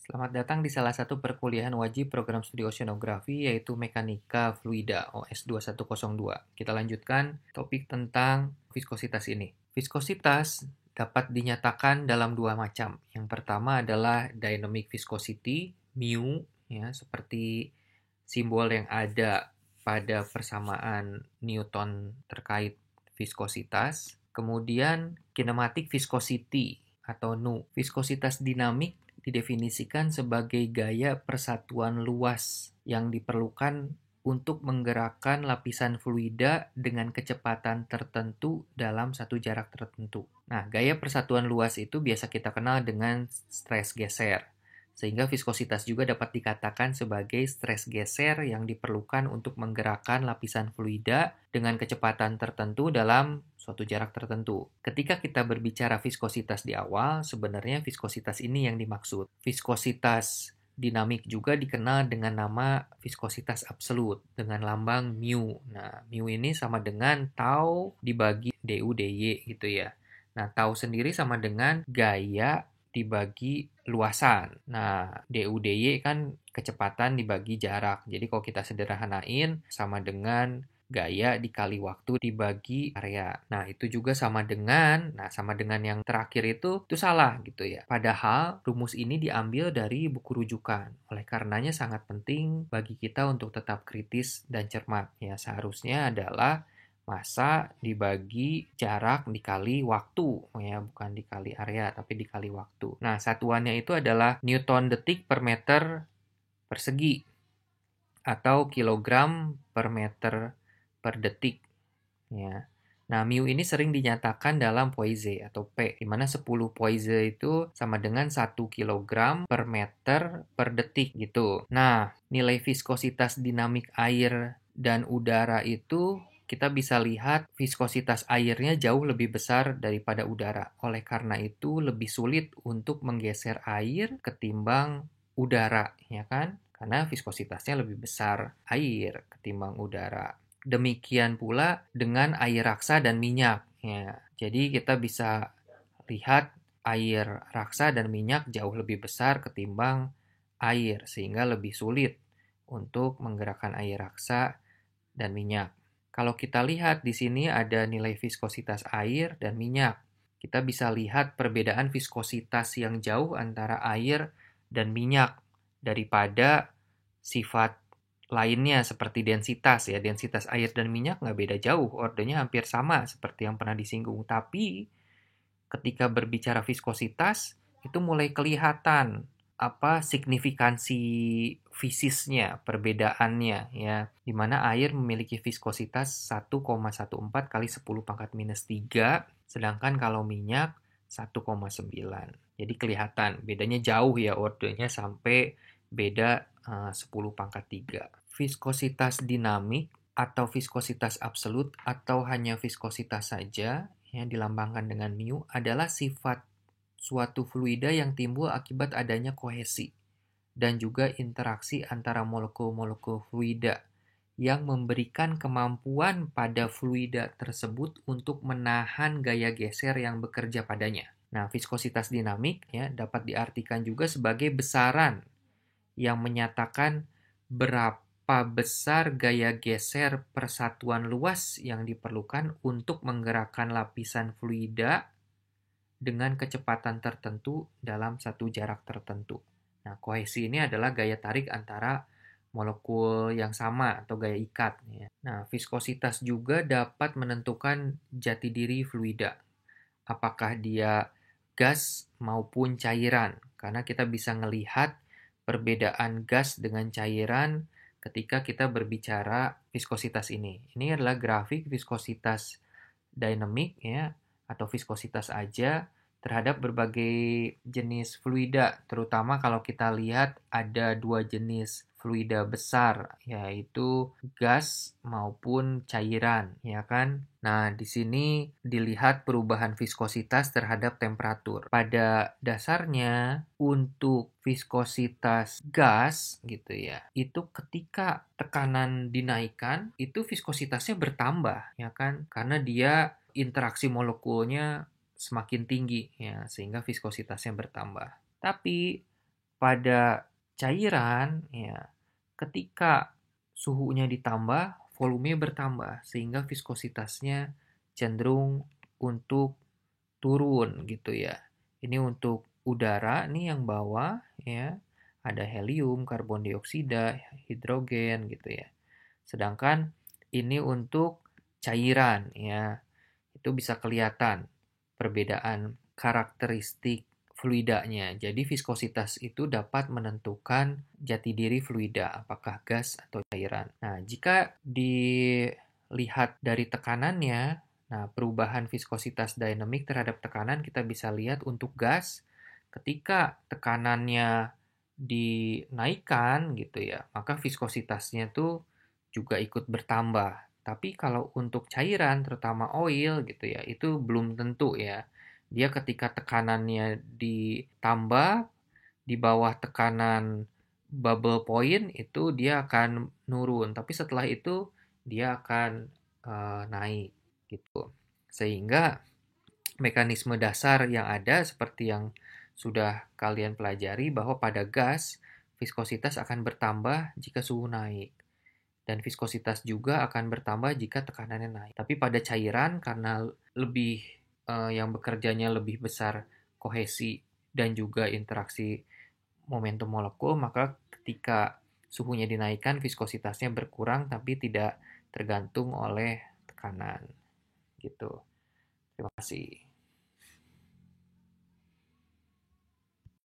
Selamat datang di salah satu perkuliahan wajib program studi oceanografi yaitu Mekanika Fluida OS 2102. Kita lanjutkan topik tentang viskositas ini. Viskositas dapat dinyatakan dalam dua macam. Yang pertama adalah dynamic viscosity, mu, ya, seperti simbol yang ada pada persamaan Newton terkait viskositas. Kemudian kinematic viscosity atau nu. Viskositas dinamik didefinisikan sebagai gaya persatuan luas yang diperlukan untuk menggerakkan lapisan fluida dengan kecepatan tertentu dalam satu jarak tertentu. Nah, gaya persatuan luas itu biasa kita kenal dengan stres geser. Sehingga viskositas juga dapat dikatakan sebagai stres geser yang diperlukan untuk menggerakkan lapisan fluida dengan kecepatan tertentu dalam suatu jarak tertentu. Ketika kita berbicara viskositas di awal, sebenarnya viskositas ini yang dimaksud. Viskositas dinamik juga dikenal dengan nama viskositas absolut dengan lambang mu. Nah, mu ini sama dengan tau dibagi du dy gitu ya. Nah, tau sendiri sama dengan gaya dibagi luasan. Nah, du dy kan kecepatan dibagi jarak. Jadi kalau kita sederhanain sama dengan gaya dikali waktu dibagi area. Nah, itu juga sama dengan yang terakhir itu salah gitu ya. Padahal rumus ini diambil dari buku rujukan. Oleh karenanya sangat penting bagi kita untuk tetap kritis dan cermat. Ya, seharusnya adalah massa dibagi jarak dikali waktu, ya, bukan dikali area, tapi dikali waktu. Nah, satuannya itu adalah Newton detik per meter persegi, atau kilogram per meter per detik. Ya. Nah, mu ini sering dinyatakan dalam Poise atau P, di mana 10 Poise itu sama dengan 1 kilogram per meter per detik gitu. Nah, nilai viskositas dinamik air dan udara itu kita bisa lihat viskositas airnya jauh lebih besar daripada udara. Oleh karena itu, lebih sulit untuk menggeser air ketimbang udara, ya kan? Karena viskositasnya lebih besar air ketimbang udara. Demikian pula dengan air raksa dan minyak. Ya, jadi kita bisa lihat air raksa dan minyak jauh lebih besar ketimbang air, sehingga lebih sulit untuk menggerakkan air raksa dan minyak. Kalau kita lihat di sini ada nilai viskositas air dan minyak. Kita bisa lihat perbedaan viskositas yang jauh antara air dan minyak daripada sifat lainnya seperti densitas ya. Densitas air dan minyak nggak beda jauh, ordernya hampir sama seperti yang pernah disinggung. Tapi ketika berbicara viskositas itu mulai kelihatan apa signifikansi fisisnya, perbedaannya ya, di mana air memiliki viskositas 1,14 kali 10 pangkat minus 3, sedangkan kalau minyak 1,9. Jadi kelihatan bedanya jauh ya, ordernya sampai beda 10 pangkat 3. Viskositas dinamik atau viskositas absolut atau hanya viskositas saja yang dilambangkan dengan mu adalah sifat suatu fluida yang timbul akibat adanya kohesi dan juga interaksi antara molekul-molekul fluida yang memberikan kemampuan pada fluida tersebut untuk menahan gaya geser yang bekerja padanya. Nah, viskositas dinamik ya dapat diartikan juga sebagai besaran yang menyatakan berapa besar gaya geser persatuan luas yang diperlukan untuk menggerakkan lapisan fluida dengan kecepatan tertentu dalam satu jarak tertentu. Nah, kohesi ini adalah gaya tarik antara molekul yang sama atau gaya ikat. Ya. Nah, viskositas juga dapat menentukan jati diri fluida. Apakah dia gas maupun cairan. Karena kita bisa melihat perbedaan gas dengan cairan ketika kita berbicara viskositas ini. Ini adalah grafik viskositas dinamik ya, atau viskositas aja terhadap berbagai jenis fluida, terutama kalau kita lihat ada dua jenis fluida besar, yaitu gas maupun cairan, ya kan? Nah, di sini dilihat perubahan viskositas terhadap temperatur. Pada dasarnya, untuk viskositas gas, gitu ya, itu ketika tekanan dinaikkan, itu viskositasnya bertambah, ya kan? Karena dia interaksi molekulnya semakin tinggi ya sehingga viskositasnya bertambah. Tapi pada cairan, ya, ketika suhunya ditambah, volume bertambah, sehingga viskositasnya cenderung untuk turun gitu ya. Ini untuk udara nih yang bawah ya, ada helium, karbon dioksida, hidrogen gitu ya. Sedangkan ini untuk cairan ya, itu bisa kelihatan perbedaan karakteristik fluidanya. Jadi viskositas itu dapat menentukan jati diri fluida, apakah gas atau cairan. Nah, jika dilihat dari tekanannya, nah perubahan viskositas dinamik terhadap tekanan kita bisa lihat untuk gas ketika tekanannya dinaikkan gitu ya, maka viskositasnya tuh juga ikut bertambah. Tapi kalau untuk cairan, terutama oil gitu ya, itu belum tentu ya. Dia ketika tekanannya ditambah di bawah tekanan bubble point itu dia akan nurun, tapi setelah itu dia akan naik gitu. Sehingga mekanisme dasar yang ada seperti yang sudah kalian pelajari bahwa pada gas viskositas akan bertambah jika suhu naik. Dan viskositas juga akan bertambah jika tekanannya naik. Tapi pada cairan karena lebih yang bekerjanya lebih besar kohesi dan juga interaksi momentum molekul, maka ketika suhunya dinaikkan viskositasnya berkurang tapi tidak tergantung oleh tekanan. Gitu. Terima kasih.